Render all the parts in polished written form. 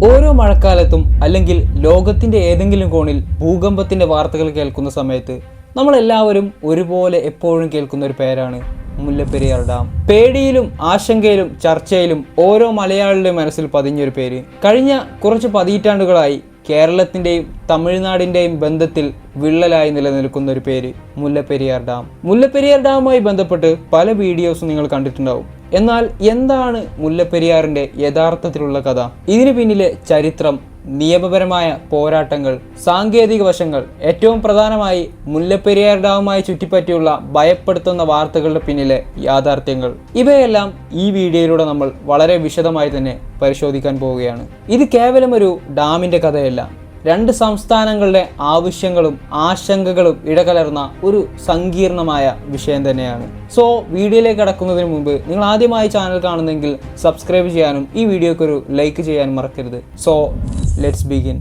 ഓരോ മഴക്കാലത്തും അല്ലെങ്കിൽ ലോകത്തിന്റെ ഏതെങ്കിലും കോണിൽ ഭൂകമ്പത്തിന്റെ വാർത്തകൾ കേൾക്കുന്ന സമയത്ത് നമ്മളെല്ലാവരും ഒരുപോലെ എപ്പോഴും കേൾക്കുന്ന ഒരു പേരാണ് മുല്ലപ്പെരിയാർ ഡാം. പേടിയിലും ആശങ്കയിലും ചർച്ചയിലും ഓരോ മലയാളിയുടെ മനസ്സിൽ പതിഞ്ഞൊരു പേര്. കഴിഞ്ഞ കുറച്ച് പതിറ്റാണ്ടുകളായി കേരളത്തിൻ്റെയും തമിഴ്നാടിൻ്റെയും ബന്ധത്തിൽ വിള്ളലായി നിലനിൽക്കുന്ന ഒരു പേര് മുല്ലപ്പെരിയാർ ഡാം. മുല്ലപ്പെരിയാർ ഡാമുമായി ബന്ധപ്പെട്ട് പല വീഡിയോസും നിങ്ങൾ കണ്ടിട്ടുണ്ടാവും. എന്നാൽ എന്താണ് മുല്ലപ്പെരിയാറിൻ്റെ യഥാർത്ഥത്തിലുള്ള കഥ? ഇതിന് പിന്നിലെ ചരിത്രം, നിയമപരമായ പോരാട്ടങ്ങൾ, സാങ്കേതിക വശങ്ങൾ, ഏറ്റവും പ്രധാനമായി മുല്ലപ്പെരിയാർ ഡാമുമായി ചുറ്റിപ്പറ്റിയുള്ള ഭയപ്പെടുത്തുന്ന വാർത്തകളുടെ പിന്നിലെ യാഥാർത്ഥ്യങ്ങൾ, ഇവയെല്ലാം ഈ വീഡിയോയിലൂടെ നമ്മൾ വളരെ വിശദമായി തന്നെ പരിശോധിക്കാൻ പോവുകയാണ്. ഇത് കേവലം ഒരു ഡാമിൻ്റെ കഥയല്ല, രണ്ട് സംസ്ഥാനങ്ങളുടെ ആവശ്യങ്ങളും ആശങ്കകളും ഇടകലർന്ന ഒരു സങ്കീർണമായ വിഷയം തന്നെയാണ്. സോ വീഡിയോയിലേക്ക് കടക്കുന്നതിന് മുമ്പ് നിങ്ങൾ ആദ്യമായി ചാനൽ കാണുന്നെങ്കിൽ സബ്സ്ക്രൈബ് ചെയ്യാനും ഈ വീഡിയോക്ക് ഒരു ലൈക്ക് ചെയ്യാനും മറക്കരുത്. So let's begin.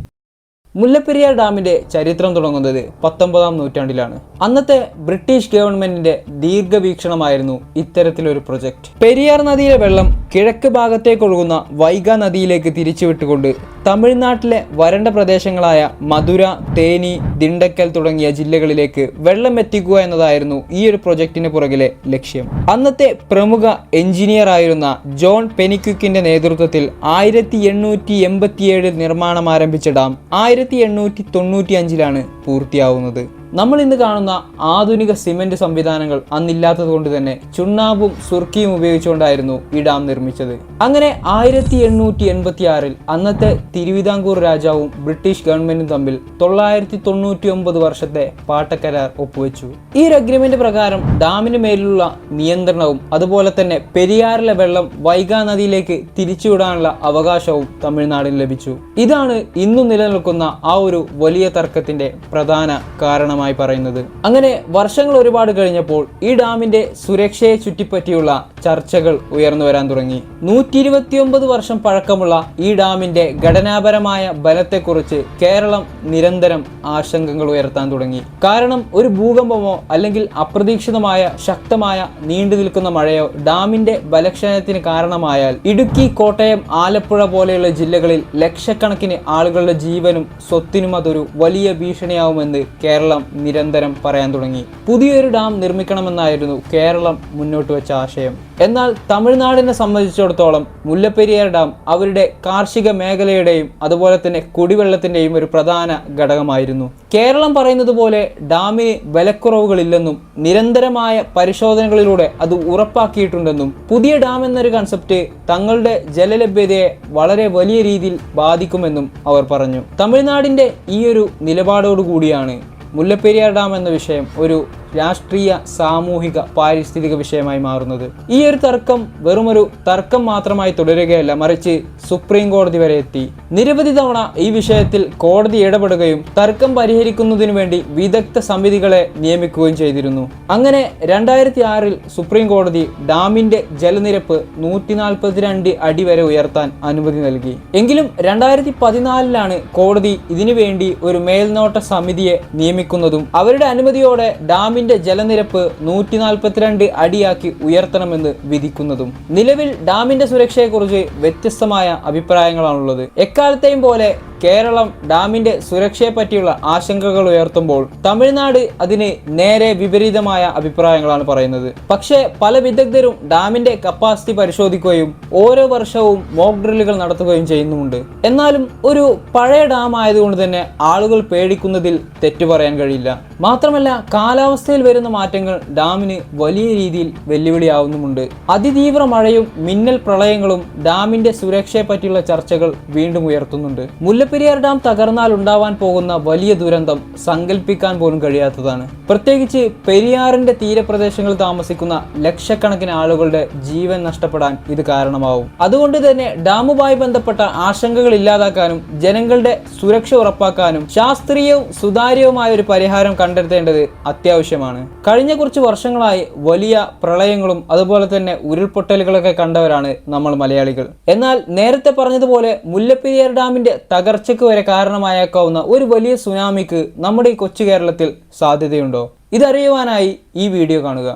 മുല്ലപ്പെരിയാർ ഡാമിന്റെ ചരിത്രം തുടങ്ങുന്നത് 19-ാം നൂറ്റാണ്ടിലാണ്. അന്നത്തെ ബ്രിട്ടീഷ് ഗവൺമെന്റിന്റെ ദീർഘവീക്ഷണമായിരുന്നു ഇത്തരത്തിലൊരു പ്രൊജക്ട്. പെരിയാർ നദിയിലെ വെള്ളം കിഴക്ക് ഭാഗത്തേക്ക് ഒഴുകുന്ന വൈഗ നദിയിലേക്ക് തിരിച്ചുവിട്ടുകൊണ്ട് തമിഴ്നാട്ടിലെ വരണ്ട പ്രദേശങ്ങളായ മധുര, തേനി, ദിണ്ടക്കൽ തുടങ്ങിയ ജില്ലകളിലേക്ക് വെള്ളം എത്തിക്കുക എന്നതായിരുന്നു ഈ ഒരു പ്രൊജക്ടിന് പുറകിലെ ലക്ഷ്യം. അന്നത്തെ പ്രമുഖ എഞ്ചിനീയർ ആയിരുന്ന ജോൺ പെനിക്വിക്കിന്റെ നേതൃത്വത്തിൽ 1887 നിർമ്മാണം ആരംഭിച്ച ഡാം 1895 പൂർത്തിയാവുന്നത്. നമ്മൾ ഇന്ന് കാണുന്ന ആധുനിക സിമെന്റ് സംവിധാനങ്ങൾ അന്നില്ലാത്തത് കൊണ്ട് തന്നെ ചുണ്ണാമ്പും സുർക്കിയും ഉപയോഗിച്ചുകൊണ്ടായിരുന്നു ഈ ഡാം നിർമ്മിച്ചത്. അങ്ങനെ 1886 അന്നത്തെ തിരുവിതാംകൂർ രാജാവും ബ്രിട്ടീഷ് ഗവൺമെന്റും തമ്മിൽ 999 വർഷത്തെ പാട്ടക്കരാർ ഒപ്പുവെച്ചു. ഈ ഒരു അഗ്രിമെന്റ് പ്രകാരം ഡാമിന് മേലുള്ള നിയന്ത്രണവും അതുപോലെ തന്നെ പെരിയാറിലെ വെള്ളം വൈഗാ നദിയിലേക്ക് തിരിച്ചുവിടാനുള്ള അവകാശവും തമിഴ്നാടിന് ലഭിച്ചു. ഇതാണ് ഇന്നും നിലനിൽക്കുന്ന ആ ഒരു വലിയ തർക്കത്തിന്റെ പ്രധാന കാരണം പറയുന്നത്. അങ്ങനെ വർഷങ്ങൾ ഒരുപാട് കഴിഞ്ഞപ്പോൾ ഈ ഡാമിന്റെ സുരക്ഷയെ ചുറ്റിപ്പറ്റിയുള്ള ചർച്ചകൾ ഉയർന്നു വരാൻ തുടങ്ങി. 129 വർഷം പഴക്കമുള്ള ഈ ഡാമിന്റെ ഘടനാപരമായ ബലത്തെക്കുറിച്ച് കേരളം നിരന്തരം ആശങ്കകൾ ഉയർത്താൻ തുടങ്ങി. കാരണം ഒരു ഭൂകമ്പമോ അല്ലെങ്കിൽ അപ്രതീക്ഷിതമായ ശക്തമായ നീണ്ടു നിൽക്കുന്ന മഴയോ ഡാമിന്റെ ബലക്ഷയത്തിന് കാരണമായാൽ ഇടുക്കി, കോട്ടയം, ആലപ്പുഴ പോലെയുള്ള ജില്ലകളിൽ ലക്ഷക്കണക്കിന് ആളുകളുടെ ജീവനും സ്വത്തിനും അതൊരു വലിയ ഭീഷണിയാവുമെന്ന് കേരളം നിരന്തരം പറയാൻ തുടങ്ങി. പുതിയൊരു ഡാം നിർമ്മിക്കണമെന്നായിരുന്നു കേരളം മുന്നോട്ട് വെച്ച ആശയം. എന്നാൽ തമിഴ്നാടിനെ സംബന്ധിച്ചിടത്തോളം മുല്ലപ്പെരിയാർ ഡാം അവരുടെ കാർഷിക മേഖലയുടെയും അതുപോലെ തന്നെ കുടിവെള്ളത്തിന്റെയും ഒരു പ്രധാന ഘടകമായിരുന്നു. കേരളം പറയുന്നത് പോലെ ഡാമിന് ബലക്കുറവുകളില്ലെന്നും നിരന്തരമായ പരിശോധനകളിലൂടെ അത് ഉറപ്പാക്കിയിട്ടുണ്ടെന്നും പുതിയ ഡാം എന്നൊരു കൺസെപ്റ്റ് തങ്ങളുടെ ജലലഭ്യതയെ വളരെ വലിയ രീതിയിൽ ബാധിക്കുമെന്നും അവർ പറഞ്ഞു. തമിഴ്നാടിന്റെ ഈ ഒരു നിലപാടോടുകൂടിയാണ് മുല്ലപ്പെരിയാർ ഡാം എന്ന വിഷയം ഒരു രാഷ്ട്രീയ, സാമൂഹിക, പാരിസ്ഥിതിക വിഷയമായി മാറുന്നത്. ഈ ഒരു തർക്കം വെറുമൊരു തർക്കം മാത്രമായി തുടരുകയല്ല, മറിച്ച് സുപ്രീം കോടതി വരെ എത്തി. നിരവധി തവണ ഈ വിഷയത്തിൽ കോടതി ഇടപെടുകയും തർക്കം പരിഹരിക്കുന്നതിനു വേണ്ടി വിദഗ്ധ സമിതികളെ നിയമിക്കുകയും ചെയ്തിരുന്നു. അങ്ങനെ 2006 സുപ്രീം കോടതി ഡാമിന്റെ ജലനിരപ്പ് 142 അടി വരെ ഉയർത്താൻ അനുമതി നൽകി. എങ്കിലും 2014 കോടതി ഇതിനു വേണ്ടി ഒരു മേൽനോട്ട സമിതിയെ നിയമിക്കുന്നതും അവരുടെ അനുമതിയോടെ ഡാമിന്റെ ജലനിരപ്പ് 142 അടിയാക്കി ഉയർത്തണമെന്ന് വിധിക്കുന്നതും. നിലവിൽ ഡാമിന്റെ സുരക്ഷയെക്കുറിച്ച് വ്യത്യസ്തമായ അഭിപ്രായങ്ങളാണുള്ളത്. എക്കാലത്തെയും പോലെ കേരളം ഡാമിന്റെ സുരക്ഷയെ പറ്റിയുള്ള ആശങ്കകൾ ഉയർത്തുമ്പോൾ തമിഴ്നാട് അതിന് നേരെ വിപരീതമായ അഭിപ്രായങ്ങളാണ് പറയുന്നത്. പക്ഷേ പല വിദഗ്ധരും ഡാമിന്റെ കപ്പാസിറ്റി പരിശോധിക്കുകയും ഓരോ വർഷവും മോക്ക് ഡ്രില്ലുകൾ നടത്തുകയും ചെയ്യുന്നുമുണ്ട്. എന്നാലും ഒരു പഴയ ഡാം ആയതുകൊണ്ട് തന്നെ ആളുകൾ പേടിക്കുന്നതിൽ തെറ്റു പറയാൻ കഴിയില്ല. മാത്രമല്ല കാലാവസ്ഥയിൽ വരുന്ന മാറ്റങ്ങൾ ഡാമിന് വലിയ രീതിയിൽ വെല്ലുവിളിയാവുന്നുമുണ്ട്. അതിതീവ്ര മഴയും മിന്നൽ പ്രളയങ്ങളും ഡാമിന്റെ സുരക്ഷയെ പറ്റിയുള്ള ചർച്ചകൾ വീണ്ടും ഉയർത്തുന്നുണ്ട്. മുല്ലപ്പെരിയാർ ഡാം തകർന്നാൽ ഉണ്ടാവാൻ പോകുന്ന വലിയ ദുരന്തം സങ്കല്പിക്കാൻ പോലും കഴിയാത്തതാണ്. പ്രത്യേകിച്ച് പെരിയാറിന്റെ തീരപ്രദേശങ്ങളിൽ താമസിക്കുന്ന ലക്ഷക്കണക്കിന് ആളുകളുടെ ജീവൻ നഷ്ടപ്പെടാൻ ഇത് കാരണമാവും. അതുകൊണ്ട് തന്നെ ഡാമുമായി ബന്ധപ്പെട്ട ആശങ്കകൾ ഇല്ലാതാക്കാനും ജനങ്ങളുടെ സുരക്ഷ ഉറപ്പാക്കാനും ശാസ്ത്രീയവും സുതാര്യവുമായ ഒരു പരിഹാരം കണ്ടെത്തേണ്ടത് അത്യാവശ്യമാണ്. കഴിഞ്ഞ കുറച്ച് വർഷങ്ങളായി വലിയ പ്രളയങ്ങളും അതുപോലെ തന്നെ ഉരുൾപൊട്ടലുകളൊക്കെ കണ്ടവരാണ് നമ്മൾ മലയാളികൾ. എന്നാൽ നേരത്തെ പറഞ്ഞതുപോലെ മുല്ലപ്പെരിയാർ ഡാമിന്റെ തകർച്ചയ്ക്ക് വരെ കാരണമായേക്കാവുന്ന ഒരു വലിയ സുനാമിക്ക് നമ്മുടെ ഈ കൊച്ചു കേരളത്തിൽ സാധ്യതയുണ്ടോ? ഇതറിയുവാനായി ഈ വീഡിയോ കാണുക.